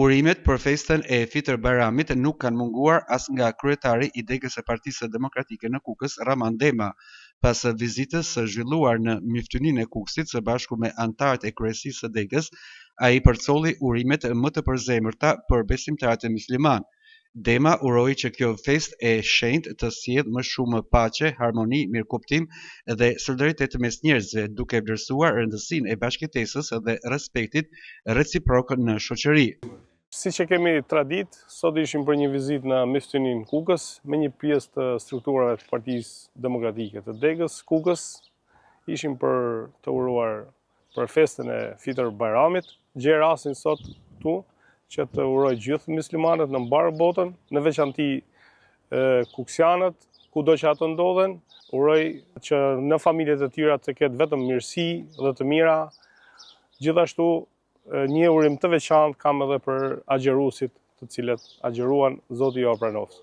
Urimet për festën e Fitër Bajramit nuk kanë munguar as nga kryetari i degës së Partisë Demokratike në Kukës, Raman Dema, pas vizitës së zhvilluar në Myftëninë e Kukësit së bashku me anëtarët e kryesisë së degës. Ai përcolli urimet më të përzemërta për besimtarët e musliman. Dema uroi që kjo festë e shenjtë të sjellë më shumë paqe, harmoni, mirëkuptim dhe solidaritet mes njerëzve, duke vlerësuar rëndësinë e bashkëtesës dhe respektit reciprok në shoqëri. Siç e kemi tradit, sot ishim për një vizitë në Myftëninë Kukës me një pjesë të strukturave të Partisë Demokratike të degës Kukës. Ishim për të uruar për festën e Fitër Bajramit. Gjej rastin sot këtu që të uroj gjithë muslimanët në mbarë botën, në veçanti kuksianët, kudo që ato ndodhen, uroj që në familjet e tyra të ketë vetëm mirësi dhe të mira. Gjithashtu një urim të veçantë kam edhe për agjeruesit, të cilët agjeruan, Zoti ju pranoftë.